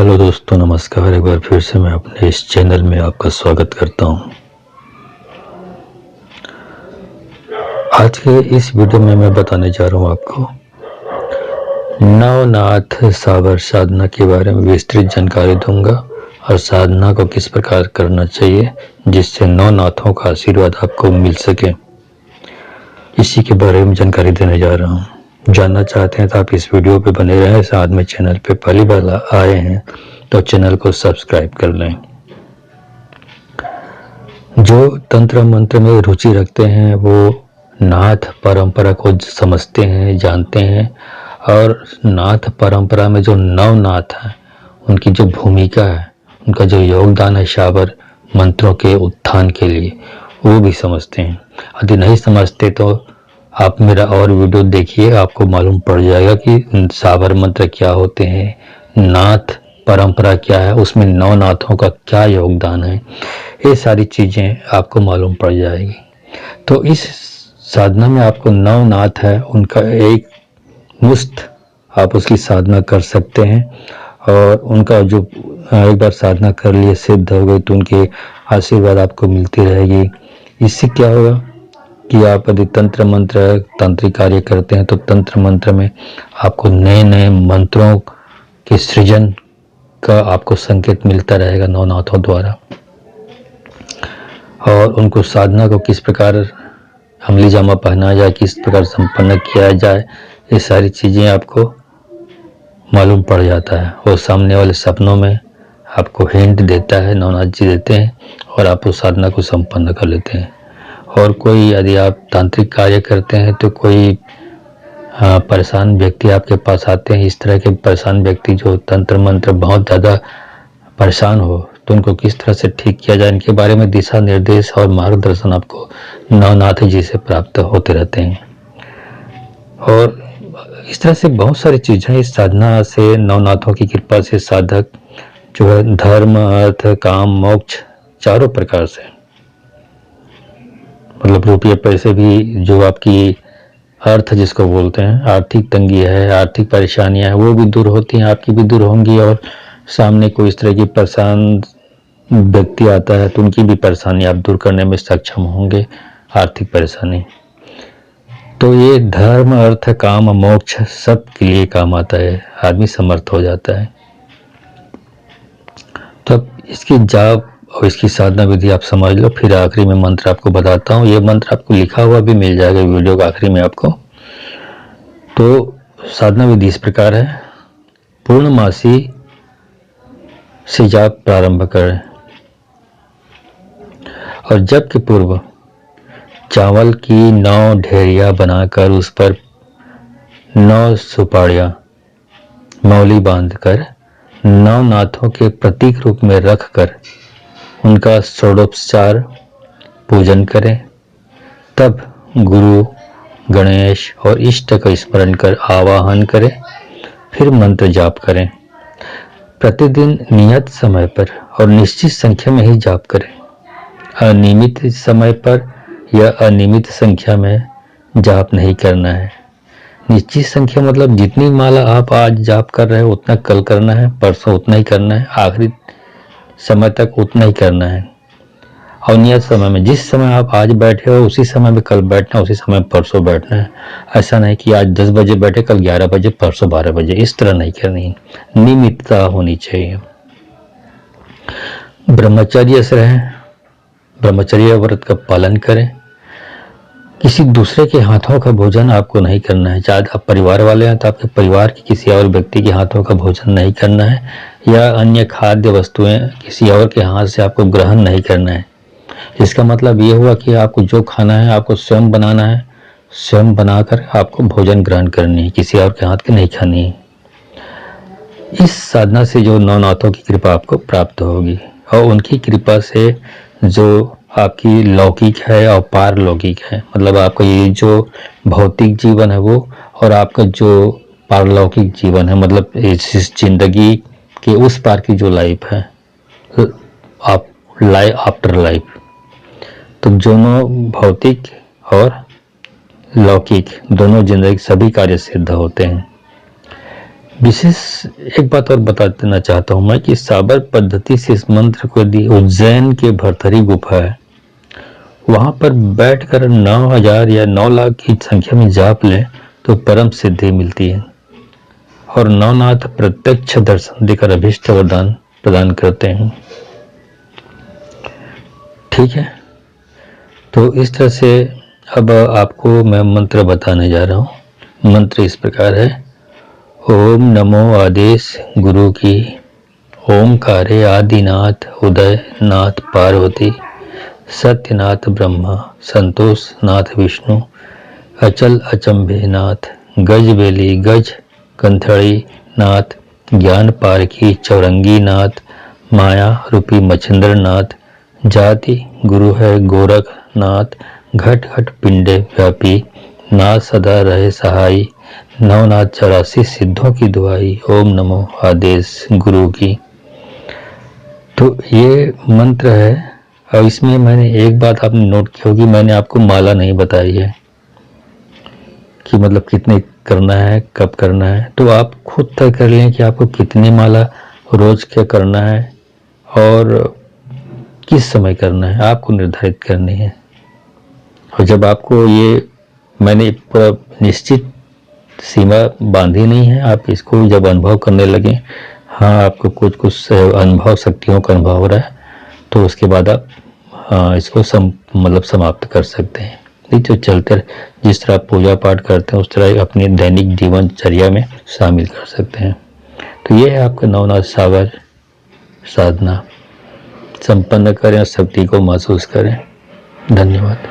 Hello दोस्तों, नमस्कार। एक बार फिर से मैं अपने इस चैनल में आपका स्वागत करता हूं। आज के इस वीडियो में मैं बताने जा रहा हूं आपको नवनाथ सावर साधना के बारे में विस्तृत जानकारी दूंगा और साधना को किस प्रकार करना चाहिए जिससे नवनाथों का आशीर्वाद आपको मिल सके, इसी के बारे में जानकारी देने जा रहा हूं। जानना चाहते हैं तो आप इस वीडियो पे बने रहें। साथ में चैनल पे पहली बार आए हैं तो चैनल को सब्सक्राइब कर लें। जो तंत्र मंत्र में रुचि रखते हैं वो नाथ परंपरा को समझते हैं, जानते हैं, और नाथ परंपरा में जो नवनाथ हैं उनकी जो भूमिका है, उनका जो योगदान है शावर मंत्रों के उत्थान के लिए, वो भी समझते हैं। यदि नहीं समझते तो आप मेरा और वीडियो देखिए, आपको मालूम पड़ जाएगा कि सावर मंत्र क्या होते हैं, नाथ परंपरा क्या है, उसमें नवनाथों का क्या योगदान है, ये सारी चीजें आपको मालूम पड़ जाएगी। तो इस साधना में आपको नवनाथ है उनका एक मुश्त आप उसकी साधना कर सकते हैं, और उनका जो एक बार साधना कर लिए सिद्ध हो गई तो उनके आशीर्वाद आपको मिलती रहेगी। इससे क्या होगा कि आप यदि तंत्र मंत्र तांत्रिक कार्य करते हैं तो तंत्र मंत्र में आपको नए नए मंत्रों के सृजन का आपको संकेत मिलता रहेगा नवनाथों द्वारा, और उनको साधना को किस प्रकार अमली जामा पहना जाए, किस प्रकार संपन्न किया जाए, ये सारी चीजें आपको मालूम पड़ जाता है। वो सामने वाले सपनों में आपको हिंट देता है, नवनाथ जी देते हैं, और आप उस साधना को संपन्न कर लेते हैं। और कोई यदि आप तांत्रिक कार्य करते हैं तो कोई परेशान व्यक्ति आपके पास आते हैं, इस तरह के परेशान व्यक्ति जो तंत्र मंत्र बहुत ज़्यादा परेशान हो, तो उनको किस तरह से ठीक किया जाए, इनके बारे में दिशा निर्देश और मार्गदर्शन आपको नवनाथ जी से प्राप्त होते रहते हैं। और इस तरह से बहुत सारी चीज़ें इस साधना से, नवनाथों की कृपा से साधक जो है धर्म, अर्थ, काम, मोक्ष चारों प्रकार से, मतलब रुपये पैसे भी, जो आपकी अर्थ जिसको बोलते हैं, आर्थिक तंगी है, आर्थिक परेशानियां हैं, वो भी दूर होती हैं, आपकी भी दूर होंगी। और सामने कोई इस तरह की परेशान व्यक्ति आता है तो उनकी भी परेशानी आप दूर करने में सक्षम होंगे, आर्थिक परेशानी। तो ये धर्म, अर्थ, काम, मोक्ष सब के लिए काम आता है, आदमी समर्थ हो जाता है। तो इसकी जाप और इसकी साधना विधि आप समझ लो, फिर आखिरी में मंत्र आपको बताता हूँ। ये मंत्र आपको लिखा हुआ भी मिल जाएगा वीडियो के आखिरी में आपको। तो साधना विधि इस प्रकार है। पूर्णमासी से जाप प्रारंभ करें, और जप के पूर्व चावल की 9 ढेरिया बनाकर उस पर 9 सुपाड़ियां मौली बांधकर नवनाथों के प्रतीक रूप में रखकर उनका षोडोपचार पूजन करें। तब गुरु, गणेश और इष्ट का स्मरण कर आवाहन करें, फिर मंत्र जाप करें। प्रतिदिन नियत समय पर और निश्चित संख्या में ही जाप करें। अनियमित समय पर या अनियमित संख्या में जाप नहीं करना है। निश्चित संख्या मतलब जितनी माला आप आज जाप कर रहे हो उतना कल करना है, परसों उतना ही करना है, आखिरी समय तक उतना ही करना है। और नियत समय में जिस समय आप आज बैठे हो उसी समय में कल बैठना, उसी समय परसों बैठना है। ऐसा नहीं कि आज 10 बजे बैठे, कल 11 बजे, परसों 12 बजे, इस तरह नहीं करनी है। नियमितता होनी चाहिए। ब्रह्मचर्य से रहें, ब्रह्मचर्य व्रत का पालन करें। किसी दूसरे के हाथों का भोजन आपको नहीं करना है। चाहे आप परिवार वाले हैं तो आपके परिवार के किसी और व्यक्ति के हाथों का भोजन नहीं करना है, या अन्य खाद्य वस्तुएं किसी और के हाथ से आपको ग्रहण नहीं करना है। इसका मतलब ये हुआ कि आपको जो खाना है आपको स्वयं बनाना है, स्वयं बनाकर आपको भोजन ग्रहण करनी है, किसी और के हाथ की नहीं खानी है। इस साधना से जो नवनाथों की कृपा आपको प्राप्त होगी, और उनकी कृपा से जो आपकी लौकिक है और पारलौकिक है, मतलब आपका ये जो भौतिक जीवन है वो, और आपका जो पारलौकिक जीवन है, मतलब इस जिंदगी के उस पार की जो लाइफ है, आप लाइफ आफ्टर लाइफ, तो दोनों भौतिक और लौकिक दोनों जिंदगी सभी कार्य सिद्ध होते हैं। विशेष एक बात और बता देना चाहता हूं मैं कि साबर पद्धति से इस मंत्र को यदि उज्जैन के भरथरी गुफा है वहां पर बैठकर 9,000 या 9 लाख की संख्या में जाप लें तो परम सिद्धि मिलती है और नवनाथ प्रत्यक्ष दर्शन देकर अभिष्ट वरदान प्रदान करते हैं। ठीक है, तो इस तरह से अब आपको मैं मंत्र बताने जा रहा हूं। मंत्र इस प्रकार है, ओम नमो आदेश गुरु की, ओमकारे आदिनाथ उदय नाथ पार्वती, सत्यनाथ ब्रह्मा, संतोष नाथ विष्णु, अचल अचंभे नाथ, गज बेली गज कंथड़ी नाथ, ज्ञान पारखी चौरंगी नाथ, माया रूपी मच्छिंद्र नाथ, जाति गुरु है गोरख नाथ, घट घट पिंडे व्यापी, नाथ सदा रहे सहाय, नवनाथ 84 सिद्धों की दुआई, ओम नमो आदेश गुरु की। तो ये मंत्र है और इसमें मैंने एक बात आपने नोट की होगी, मैंने आपको माला नहीं बताई है कि मतलब कितने करना है कब करना है, तो आप खुद तय कर लें कि आपको कितनी माला रोज क्या करना है और किस समय करना है, आपको निर्धारित करनी है। और जब आपको ये मैंने पूरा निश्चित सीमा बांधी नहीं है, आप इसको जब अनुभव करने लगे, हाँ आपको कुछ कुछ अनुभव शक्तियों का अनुभव हो रहा है, तो उसके बाद आप इसको मतलब समाप्त कर सकते हैं। नहीं तो चलते जिस तरह आप पूजा पाठ करते हैं उस तरह अपनी दैनिक जीवनचर्या में शामिल कर सकते हैं। तो ये है आपका नवनाथ सागर साधना, संपन्न करें और शक्ति को महसूस करें। धन्यवाद।